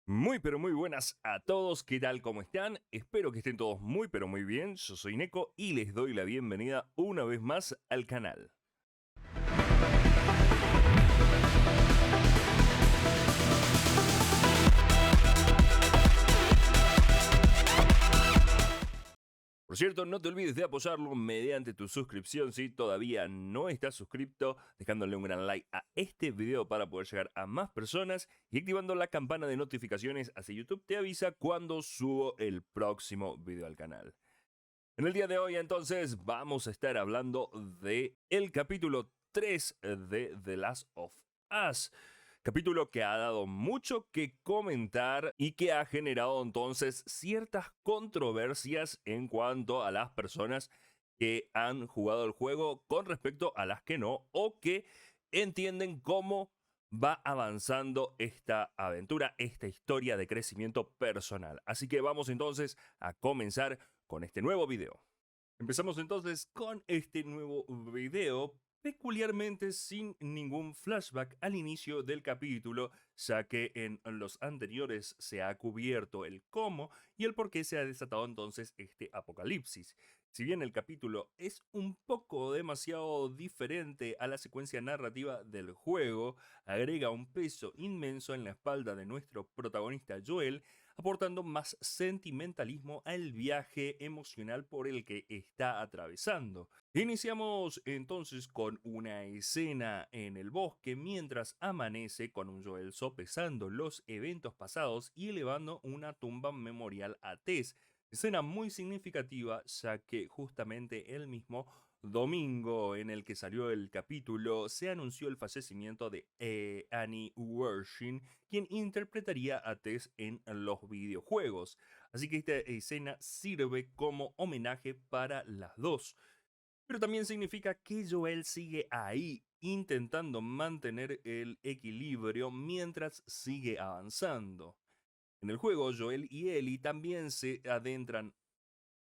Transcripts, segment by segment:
Muy pero muy buenas a todos, ¿qué tal? ¿Cómo están? Espero que estén todos muy pero muy bien. Yo soy Neko y les doy la bienvenida una vez más al canal. Por cierto, no te olvides de apoyarlo mediante tu suscripción si todavía no estás suscrito, dejándole un gran like a este video para poder llegar a más personas y activando la campana de notificaciones, así YouTube te avisa cuando subo el próximo video al canal. En el día de hoy entonces vamos a estar hablando de el capítulo 3 de The Last of Us. Capítulo que ha dado mucho que comentar y que ha generado entonces ciertas controversias en cuanto a las personas que han jugado el juego con respecto a las que no o que entienden cómo va avanzando esta aventura, esta historia de crecimiento personal. Así que vamos entonces a comenzar con este nuevo video. Empezamos entonces con este nuevo video, peculiarmente sin ningún flashback al inicio del capítulo, ya que en los anteriores se ha cubierto el cómo y el por qué se ha desatado entonces este apocalipsis. Si bien el capítulo es un poco demasiado diferente a la secuencia narrativa del juego, agrega un peso inmenso en la espalda de nuestro protagonista Joel, aportando más sentimentalismo al viaje emocional por el que está atravesando. Iniciamos entonces con una escena en el bosque mientras amanece con un Joel sopesando los eventos pasados y elevando una tumba memorial a Tess. Escena muy significativa ya que justamente el mismo domingo en el que salió el capítulo se anunció el fallecimiento de Annie Wershing, quien interpretaría a Tess en los videojuegos. Así que esta escena sirve como homenaje para las dos. Pero también significa que Joel sigue ahí, intentando mantener el equilibrio mientras sigue avanzando. En el juego, Joel y Ellie también se adentran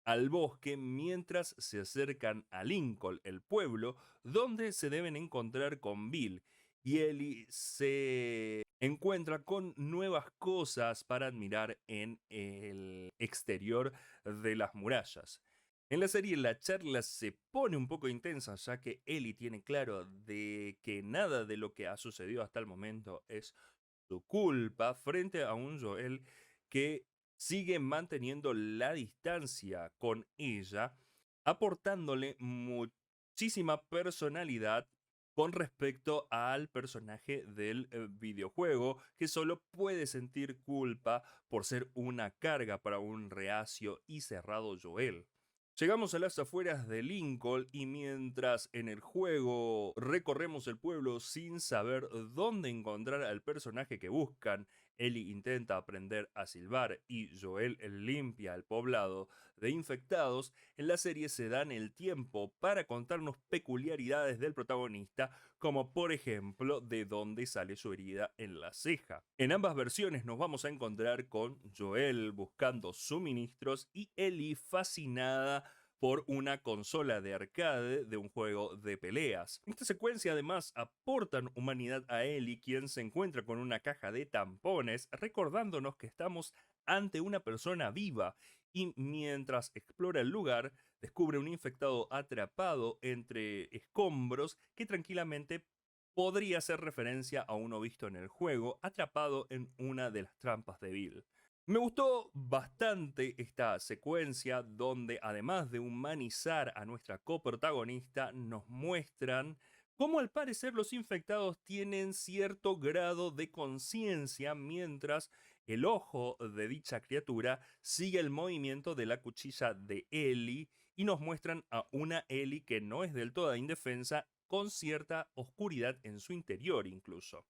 al bosque mientras se acercan a Lincoln, el pueblo, donde se deben encontrar con Bill. Y Ellie se encuentra con nuevas cosas para admirar en el exterior de las murallas. En la serie la charla se pone un poco intensa ya que Ellie tiene claro de que nada de lo que ha sucedido hasta el momento es su culpa frente a un Joel que sigue manteniendo la distancia con ella, aportándole muchísima personalidad con respecto al personaje del videojuego, que solo puede sentir culpa por ser una carga para un reacio y cerrado Joel. Llegamos a las afueras de Lincoln y mientras en el juego recorremos el pueblo sin saber dónde encontrar al personaje que buscan, Ellie intenta aprender a silbar y Joel limpia el poblado de infectados, en la serie se dan el tiempo para contarnos peculiaridades del protagonista, como por ejemplo de dónde sale su herida en la ceja. En ambas versiones nos vamos a encontrar con Joel buscando suministros y Ellie fascinada por una consola de arcade de un juego de peleas. Esta secuencia además aportan humanidad a Ellie, quien se encuentra con una caja de tampones, recordándonos que estamos ante una persona viva y mientras explora el lugar, descubre un infectado atrapado entre escombros que tranquilamente podría hacer referencia a uno visto en el juego, atrapado en una de las trampas de Bill. Me gustó bastante esta secuencia donde además de humanizar a nuestra coprotagonista nos muestran cómo al parecer los infectados tienen cierto grado de conciencia mientras el ojo de dicha criatura sigue el movimiento de la cuchilla de Ellie y nos muestran a una Ellie que no es del todo indefensa con cierta oscuridad en su interior incluso.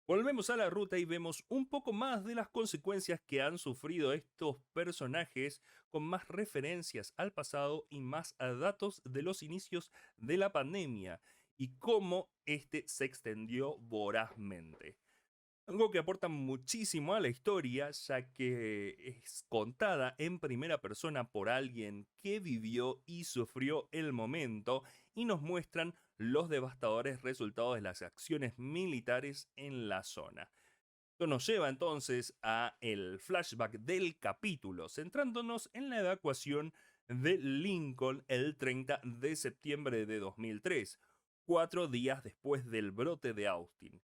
Volvemos a la ruta y vemos un poco más de las consecuencias que han sufrido estos personajes con más referencias al pasado y más a datos de los inicios de la pandemia y cómo este se extendió vorazmente. Algo que aporta muchísimo a la historia, ya que es contada en primera persona por alguien que vivió y sufrió el momento y nos muestran los devastadores resultados de las acciones militares en la zona. Esto nos lleva entonces a el flashback del capítulo, centrándonos en la evacuación de Lincoln el 30 de septiembre de 2003, 4 días después del brote de Austin.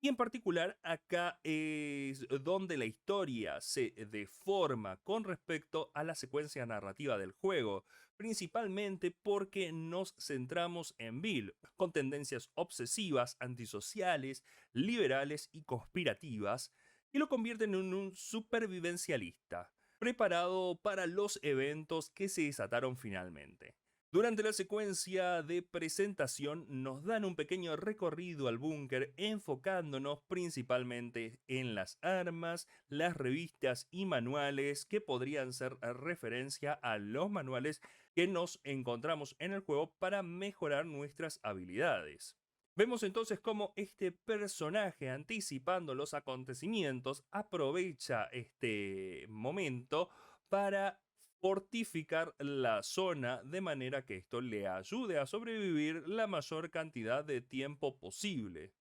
Y en particular acá es donde la historia se deforma con respecto a la secuencia narrativa del juego, principalmente porque nos centramos en Bill, con tendencias obsesivas, antisociales, liberales y conspirativas, y lo convierten en un supervivencialista, preparado para los eventos que se desataron finalmente. Durante la secuencia de presentación nos dan un pequeño recorrido al búnker enfocándonos principalmente en las armas, las revistas y manuales que podrían ser referencia a los manuales que nos encontramos en el juego para mejorar nuestras habilidades. Vemos entonces cómo este personaje, anticipando los acontecimientos, aprovecha este momento para fortificar la zona de manera que esto le ayude a sobrevivir la mayor cantidad de tiempo posible.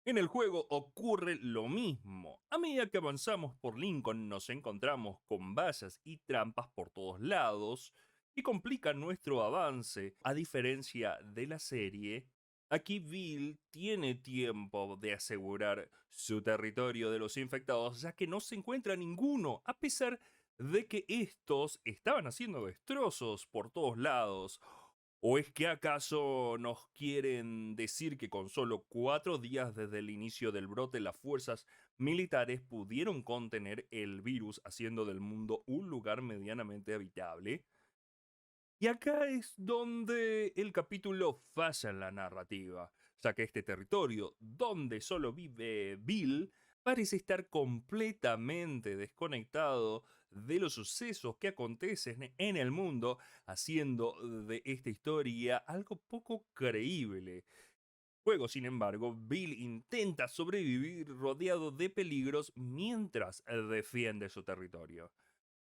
En el juego ocurre lo mismo. A medida que avanzamos por Lincoln nos encontramos con vallas y trampas por todos lados y complican nuestro avance. A diferencia de la serie, aquí Bill tiene tiempo de asegurar su territorio de los infectados, ya que no se encuentra ninguno, a pesar de que estos estaban haciendo destrozos por todos lados. ¿O es que acaso nos quieren decir que con solo 4 días desde el inicio del brote las fuerzas militares pudieron contener el virus, haciendo del mundo un lugar medianamente habitable? Y acá es donde el capítulo falla en la narrativa, ya que este territorio, donde solo vive Bill, parece estar completamente desconectado de los sucesos que acontecen en el mundo, haciendo de esta historia algo poco creíble. Luego, sin embargo, Bill intenta sobrevivir rodeado de peligros mientras defiende su territorio.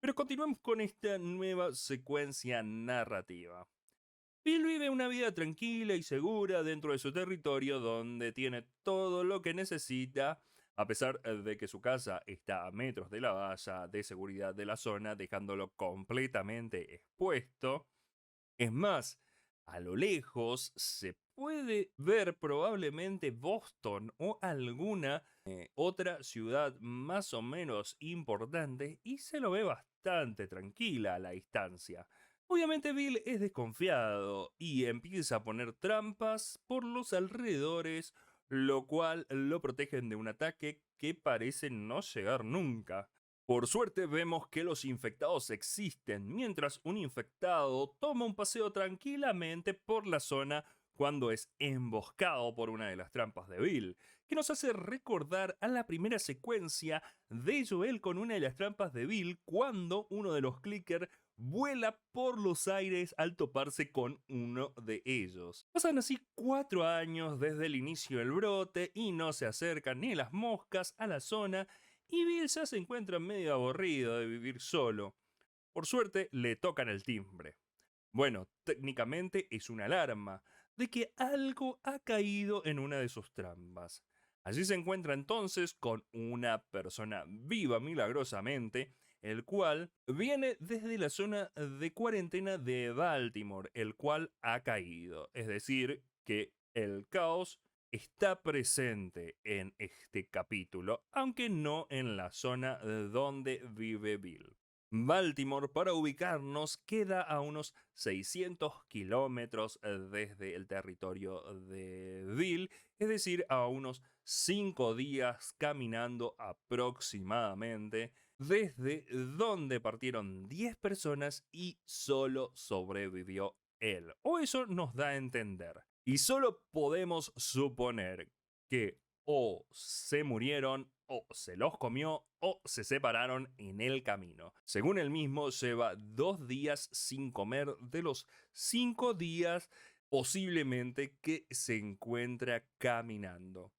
Pero continuemos con esta nueva secuencia narrativa. Bill vive una vida tranquila y segura dentro de su territorio donde tiene todo lo que necesita, a pesar de que su casa está a metros de la valla de seguridad de la zona, dejándolo completamente expuesto. Es más, a lo lejos se puede ver probablemente Boston o alguna otra ciudad más o menos importante y se lo ve bastante tranquila a la distancia. Obviamente Bill es desconfiado y empieza a poner trampas por los alrededores, lo cual lo protegen de un ataque que parece no llegar nunca. Por suerte vemos que los infectados existen, mientras un infectado toma un paseo tranquilamente por la zona cuando es emboscado por una de las trampas de Bill, que nos hace recordar a la primera secuencia de Joel con una de las trampas de Bill cuando uno de los clickers vuela por los aires al toparse con uno de ellos. Pasan así 4 años desde el inicio del brote y no se acercan ni las moscas a la zona y Bill ya se encuentra medio aburrido de vivir solo. Por suerte le tocan el timbre. Bueno, técnicamente es una alarma de que algo ha caído en una de sus trampas. Allí se encuentra entonces con una persona viva milagrosamente, el cual viene desde la zona de cuarentena de Baltimore, el cual ha caído. Es decir, que el caos está presente en este capítulo, aunque no en la zona donde vive Bill. Baltimore, para ubicarnos, queda a unos 600 kilómetros desde el territorio de Bill, es decir, a unos 5 días caminando aproximadamente, desde donde partieron 10 personas y solo sobrevivió él. O eso nos da a entender. Y solo podemos suponer que o se murieron, o se los comió, o se separaron en el camino. Según él mismo, lleva 2 días sin comer de los 5 días posiblemente que se encuentra caminando.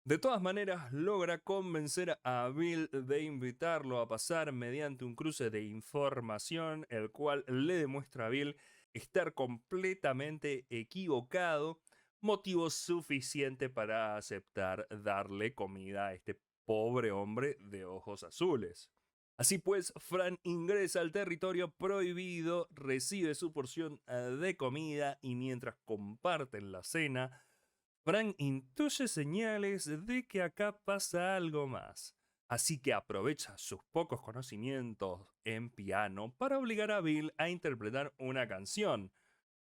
De todas maneras, logra convencer a Bill de invitarlo a pasar mediante un cruce de información, el cual le demuestra a Bill estar completamente equivocado, motivo suficiente para aceptar darle comida a este pobre hombre de ojos azules. Así pues, Fran ingresa al territorio prohibido, recibe su porción de comida y mientras comparten la cena, Fran intuye señales de que acá pasa algo más. Así que aprovecha sus pocos conocimientos en piano para obligar a Bill a interpretar una canción.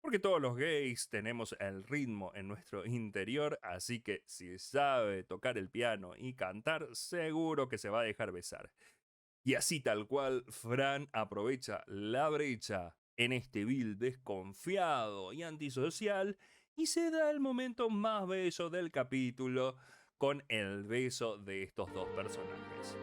Porque todos los gays tenemos el ritmo en nuestro interior, así que si sabe tocar el piano y cantar, seguro que se va a dejar besar. Y así tal cual, Fran aprovecha la brecha en este Bill desconfiado y antisocial y se da el momento más bello del capítulo con el beso de estos dos personajes.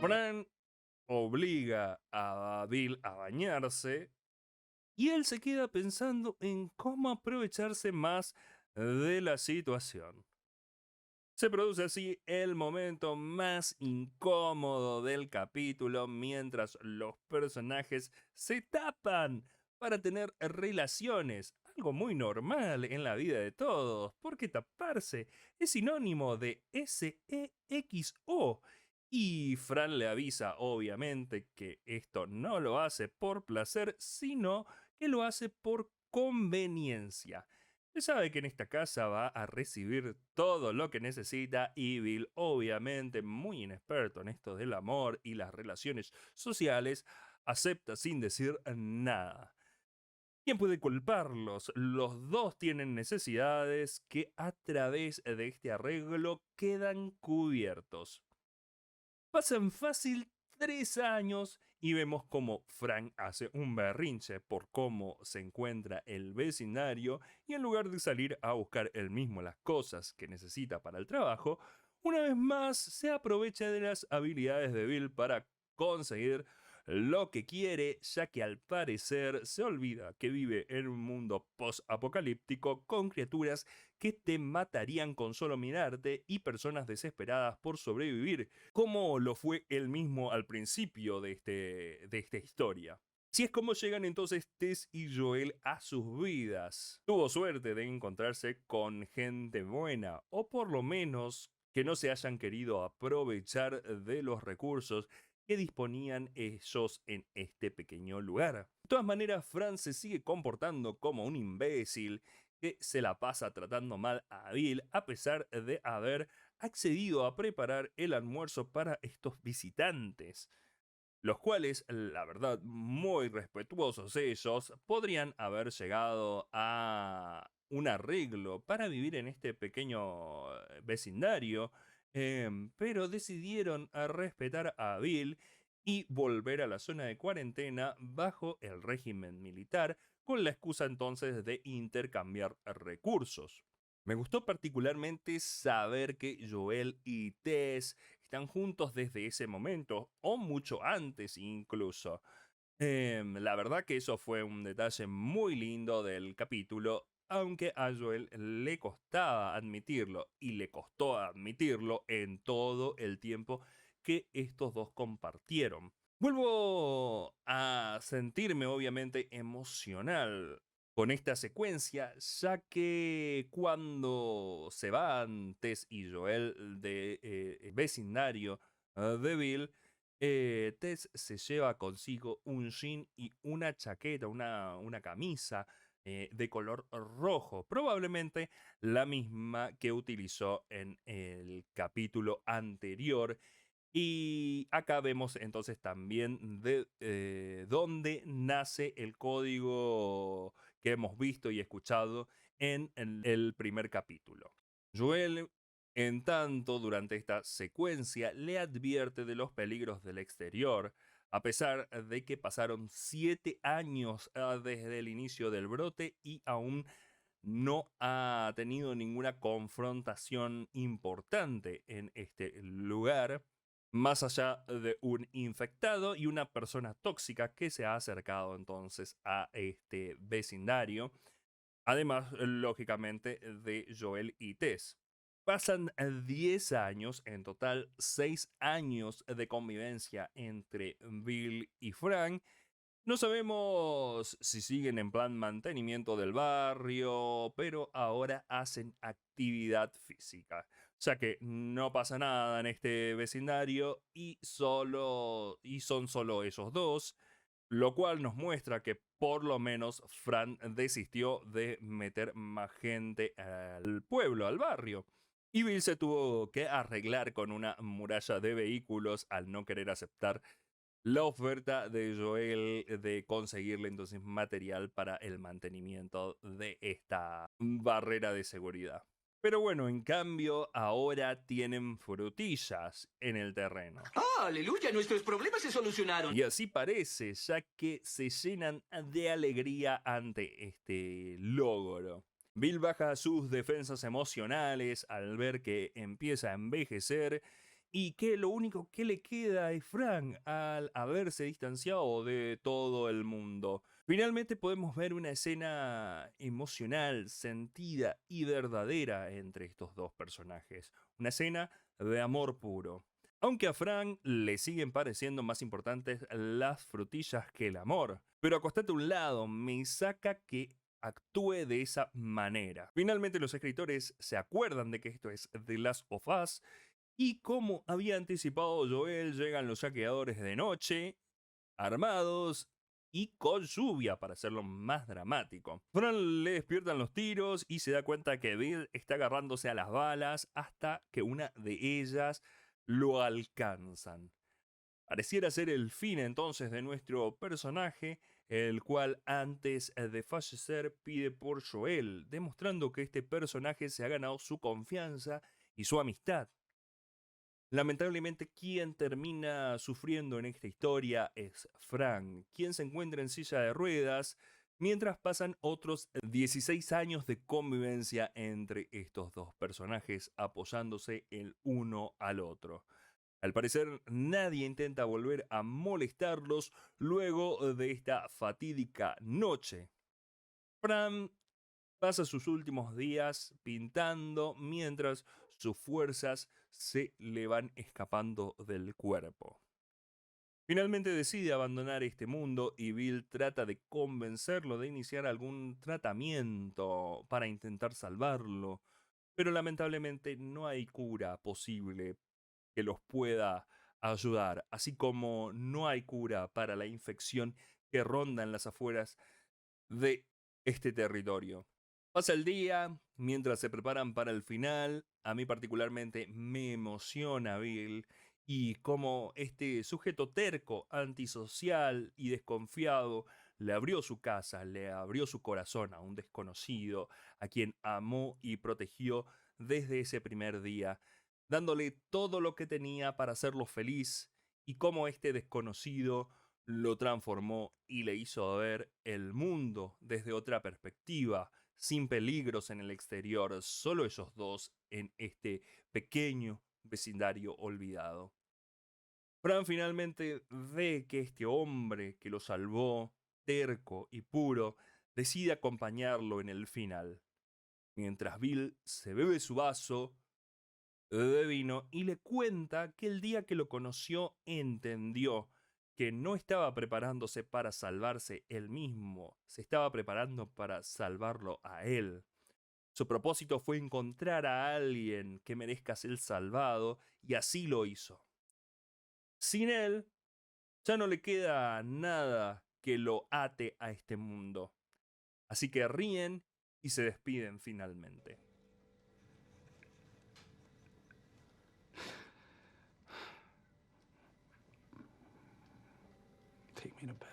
Fran obliga a Bill a bañarse y él se queda pensando en cómo aprovecharse más de la situación. Se produce así el momento más incómodo del capítulo mientras los personajes se tapan para tener relaciones, algo muy normal en la vida de todos, porque taparse es sinónimo de sexo. Y Fran le avisa, obviamente, que esto no lo hace por placer, sino que lo hace por conveniencia. Se sabe que en esta casa va a recibir todo lo que necesita y Bill, obviamente muy inexperto en esto del amor y las relaciones sociales, acepta sin decir nada. ¿Quién puede culparlos? Los dos tienen necesidades que a través de este arreglo quedan cubiertos. Pasan fácil 3 años y vemos cómo Frank hace un berrinche por cómo se encuentra el vecindario y en lugar de salir a buscar él mismo las cosas que necesita para el trabajo, una vez más se aprovecha de las habilidades de Bill para conseguir lo que quiere, ya que al parecer se olvida que vive en un mundo post-apocalíptico con criaturas que te matarían con solo mirarte y personas desesperadas por sobrevivir, como lo fue él mismo al principio de esta historia. Así es como llegan entonces Tess y Joel a sus vidas. Tuvo suerte de encontrarse con gente buena, o por lo menos que no se hayan querido aprovechar de los recursos que disponían ellos en este pequeño lugar. De todas maneras, Fran se sigue comportando como un imbécil que se la pasa tratando mal a Bill a pesar de haber accedido a preparar el almuerzo para estos visitantes, los cuales, la verdad, muy respetuosos ellos, podrían haber llegado a un arreglo para vivir en este pequeño vecindario, pero decidieron a respetar a Bill y volver a la zona de cuarentena bajo el régimen militar, con la excusa entonces de intercambiar recursos. Me gustó particularmente saber que Joel y Tess están juntos desde ese momento, o mucho antes incluso. La verdad que eso fue un detalle muy lindo del capítulo, aunque a Joel le costaba admitirlo, y le costó admitirlo en todo el tiempo que estos dos compartieron. Vuelvo a sentirme obviamente emocional con esta secuencia, ya que cuando se van Tess y Joel de vecindario de Bill, Tess se lleva consigo un jean y una chaqueta, una camisa de color rojo, probablemente la misma que utilizó en el capítulo anterior. Y acá vemos entonces también de dónde nace el código que hemos visto y escuchado en el primer capítulo. Joel, en tanto, durante esta secuencia, le advierte de los peligros del exterior a pesar de que pasaron 7 años desde el inicio del brote y aún no ha tenido ninguna confrontación importante en este lugar, más allá de un infectado y una persona tóxica que se ha acercado entonces a este vecindario, además, lógicamente, de Joel y Tess. Pasan 10 años, en total 6 años de convivencia entre Bill y Frank. No sabemos si siguen en plan mantenimiento del barrio, pero ahora hacen actividad física. O sea que no pasa nada en este vecindario y son solo esos dos, lo cual nos muestra que por lo menos Fran desistió de meter más gente al pueblo, al barrio. Y Bill se tuvo que arreglar con una muralla de vehículos al no querer aceptar la oferta de Joel de conseguirle entonces material para el mantenimiento de esta barrera de seguridad. Pero bueno, en cambio, ahora tienen frutillas en el terreno. ¡Ah, aleluya! Nuestros problemas se solucionaron. Y así parece, ya que se llenan de alegría ante este logro. Bill baja sus defensas emocionales al ver que empieza a envejecer y que lo único que le queda es Frank al haberse distanciado de todo el mundo. Finalmente podemos ver una escena emocional, sentida y verdadera entre estos dos personajes. Una escena de amor puro. Aunque a Frank le siguen pareciendo más importantes las frutillas que el amor. Pero acostate a un lado, me saca que actúe de esa manera. Finalmente los escritores se acuerdan de que esto es The Last of Us y como había anticipado Joel, llegan los saqueadores de noche, armados y con lluvia para hacerlo más dramático. Fran le despiertan los tiros y se da cuenta que Bill está agarrándose a las balas hasta que una de ellas lo alcanzan. Pareciera ser el fin entonces de nuestro personaje, el cual antes de fallecer pide por Joel, demostrando que este personaje se ha ganado su confianza y su amistad. Lamentablemente, quien termina sufriendo en esta historia es Frank, quien se encuentra en silla de ruedas, mientras pasan otros 16 años de convivencia entre estos dos personajes, apoyándose el uno al otro. Al parecer, nadie intenta volver a molestarlos luego de esta fatídica noche. Fran pasa sus últimos días pintando mientras sus fuerzas se le van escapando del cuerpo. Finalmente decide abandonar este mundo y Bill trata de convencerlo de iniciar algún tratamiento para intentar salvarlo, pero lamentablemente no hay cura posible que los pueda ayudar, así como no hay cura para la infección que ronda en las afueras de este territorio. Pasa el día, mientras se preparan para el final, a mí particularmente me emociona Bill y cómo este sujeto terco, antisocial y desconfiado le abrió su casa, le abrió su corazón a un desconocido, a quien amó y protegió desde ese primer día, dándole todo lo que tenía para hacerlo feliz y cómo este desconocido lo transformó y le hizo ver el mundo desde otra perspectiva, sin peligros en el exterior, solo ellos dos en este pequeño vecindario olvidado. Fran finalmente ve que este hombre que lo salvó, terco y puro, decide acompañarlo en el final, mientras Bill se bebe su vaso de vino y le cuenta que el día que lo conoció entendió que no estaba preparándose para salvarse él mismo, se estaba preparando para salvarlo a él. Su propósito fue encontrar a alguien que merezca ser salvado y así lo hizo. Sin él, ya no le queda nada que lo ate a este mundo. Así que ríen y se despiden finalmente. Take me to bed.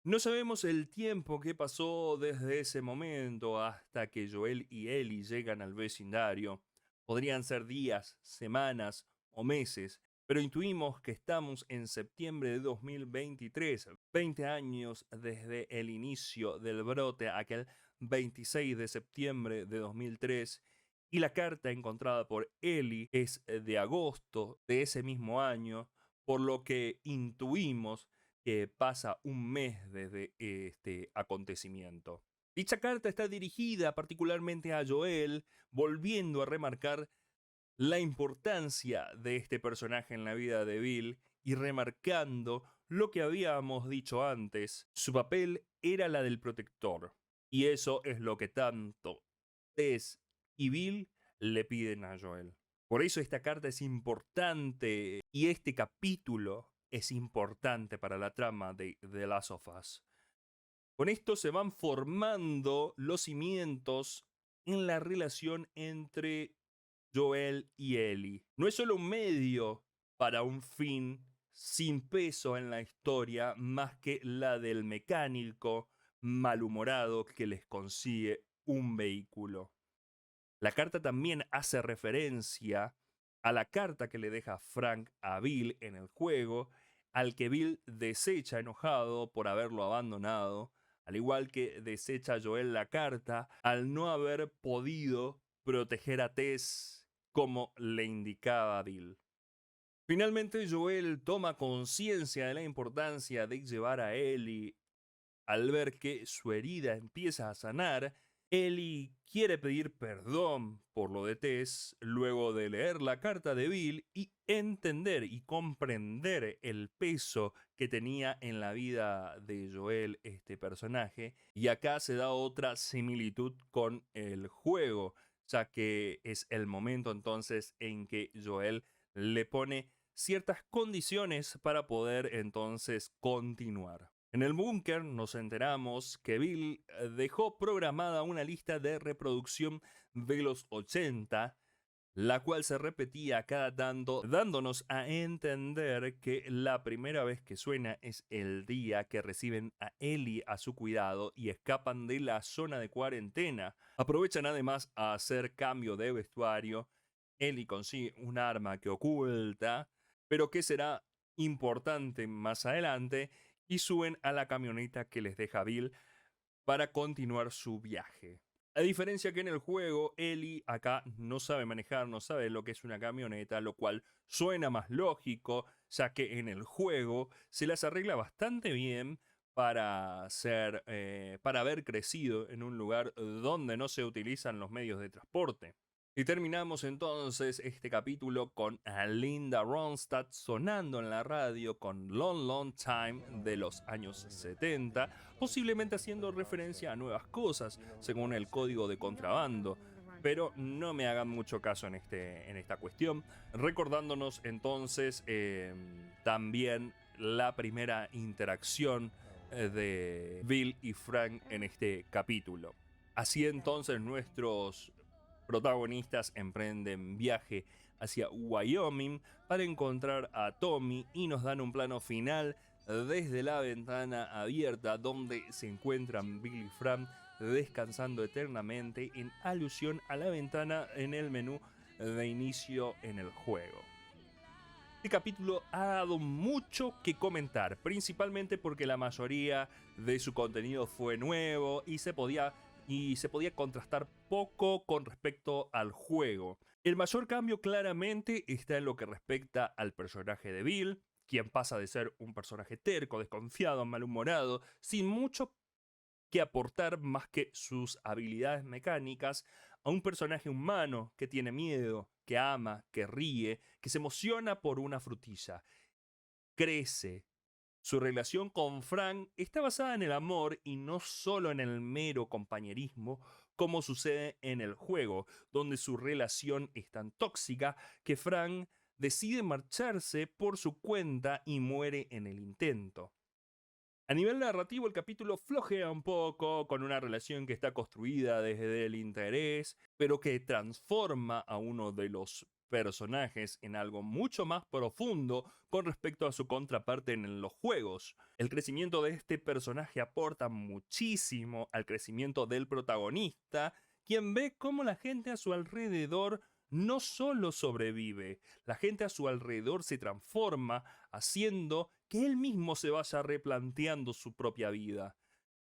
No sabemos el tiempo que pasó desde ese momento hasta que Joel y Ellie llegan al vecindario. Podrían ser días, semanas o meses, pero intuimos que estamos en septiembre de 2023, 20 años desde el inicio del brote, aquel 26 de septiembre de 2003, y la carta encontrada por Ellie es de agosto de ese mismo año, por lo que intuimos que pasa un mes desde este acontecimiento. Dicha carta está dirigida particularmente a Joel, volviendo a remarcar la importancia de este personaje en la vida de Bill y remarcando lo que habíamos dicho antes. Su papel era la del protector, y eso es lo que tanto Tess y Bill le piden a Joel. Por eso esta carta es importante y este capítulo es importante para la trama de The Last of Us. Con esto se van formando los cimientos en la relación entre Joel y Ellie. No es solo un medio para un fin sin peso en la historia más que la del mecánico malhumorado que les consigue un vehículo. La carta también hace referencia a la carta que le deja Frank a Bill en el juego, al que Bill desecha enojado por haberlo abandonado, al igual que desecha Joel la carta al no haber podido proteger a Tess como le indicaba Bill. Finalmente Joel toma conciencia de la importancia de llevar a Ellie. Al ver que su herida empieza a sanar, Ellie quiere pedir perdón por lo de Tess luego de leer la carta de Bill y entender y comprender el peso que tenía en la vida de Joel este personaje. Y acá se da otra similitud con el juego, ya que es el momento entonces en que Joel le pone ciertas condiciones para poder entonces continuar. En el búnker nos enteramos que Bill dejó programada una lista de reproducción de los 80, la cual se repetía cada tanto, dándonos a entender que la primera vez que suena es el día que reciben a Ellie a su cuidado y escapan de la zona de cuarentena. Aprovechan además a hacer cambio de vestuario. Ellie consigue un arma que oculta, pero que será importante más adelante, y suben a la camioneta que les deja Bill para continuar su viaje. A diferencia que en el juego, Ellie acá no sabe manejar, no sabe lo que es una camioneta, lo cual suena más lógico, ya que en el juego se las arregla bastante bien para haber crecido en un lugar donde no se utilizan los medios de transporte. Y terminamos entonces este capítulo con a Linda Ronstadt sonando en la radio con Long Long Time de los años 70, posiblemente haciendo referencia a nuevas cosas, según el código de contrabando. Pero no me hagan mucho caso en esta cuestión, recordándonos entonces también la primera interacción de Bill y Frank en este capítulo. Así entonces nuestros protagonistas emprenden viaje hacia Wyoming para encontrar a Tommy y nos dan un plano final desde la ventana abierta donde se encuentran Bill y Frank descansando eternamente en alusión a la ventana en el menú de inicio en el juego. Este capítulo ha dado mucho que comentar, principalmente porque la mayoría de su contenido fue nuevo y se podía contrastar poco con respecto al juego. El mayor cambio claramente está en lo que respecta al personaje de Bill, quien pasa de ser un personaje terco, desconfiado, malhumorado, sin mucho que aportar más que sus habilidades mecánicas, a un personaje humano que tiene miedo, que ama, que ríe, que se emociona por una frutilla. Crece. Su relación con Frank está basada en el amor y no solo en el mero compañerismo, como sucede en el juego, donde su relación es tan tóxica que Frank decide marcharse por su cuenta y muere en el intento. A nivel narrativo, el capítulo flojea un poco con una relación que está construida desde el interés, pero que transforma a uno de los personajes en algo mucho más profundo con respecto a su contraparte en los juegos. El crecimiento de este personaje aporta muchísimo al crecimiento del protagonista, quien ve cómo la gente a su alrededor no solo sobrevive, la gente a su alrededor se transforma, haciendo que él mismo se vaya replanteando su propia vida.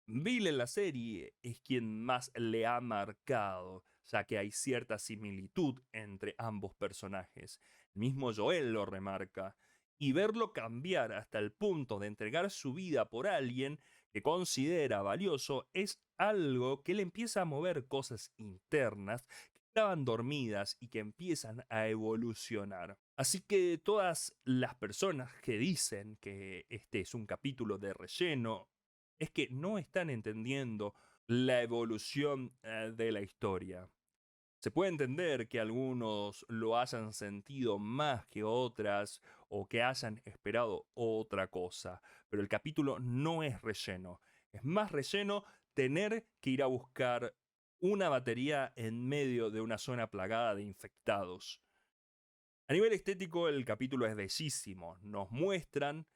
Bill en la serie es quien más le ha marcado, ya que hay cierta similitud entre ambos personajes. El mismo Joel lo remarca, y verlo cambiar hasta el punto de entregar su vida por alguien que considera valioso es algo que le empieza a mover cosas internas que estaban dormidas y que empiezan a evolucionar. Así que todas las personas que dicen que este es un capítulo de relleno es que no están entendiendo la evolución de la historia. Se puede entender que algunos lo hayan sentido más que otras o que hayan esperado otra cosa, pero el capítulo no es relleno. Es más relleno tener que ir a buscar una batería en medio de una zona plagada de infectados. A nivel estético, el capítulo es bellísimo. Nos muestran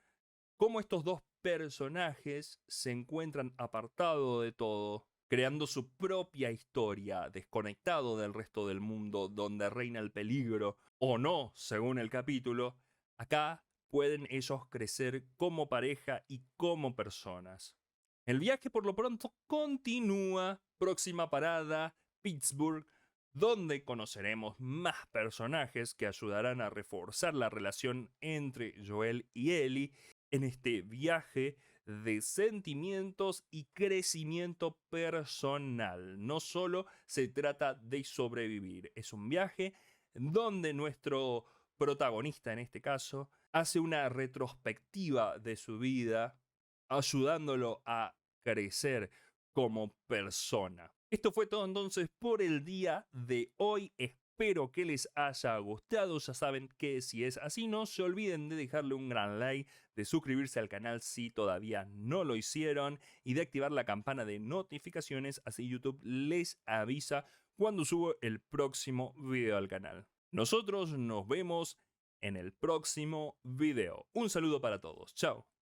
cómo estos dos personajes se encuentran apartados de todo, creando su propia historia, desconectado del resto del mundo donde reina el peligro, o no, según el capítulo. Acá pueden ellos crecer como pareja y como personas. El viaje por lo pronto continúa. Próxima parada, Pittsburgh, donde conoceremos más personajes que ayudarán a reforzar la relación entre Joel y Ellie en este viaje de sentimientos y crecimiento personal. No solo se trata de sobrevivir, es un viaje donde nuestro protagonista, en este caso, hace una retrospectiva de su vida, ayudándolo a crecer como persona. Esto fue todo entonces por el día de hoy. Espero que les haya gustado. Ya saben que si es así, no se olviden de dejarle un gran like, de suscribirse al canal si todavía no lo hicieron y de activar la campana de notificaciones, así YouTube les avisa cuando subo el próximo video al canal. Nosotros nos vemos en el próximo video. Un saludo para todos. Chao.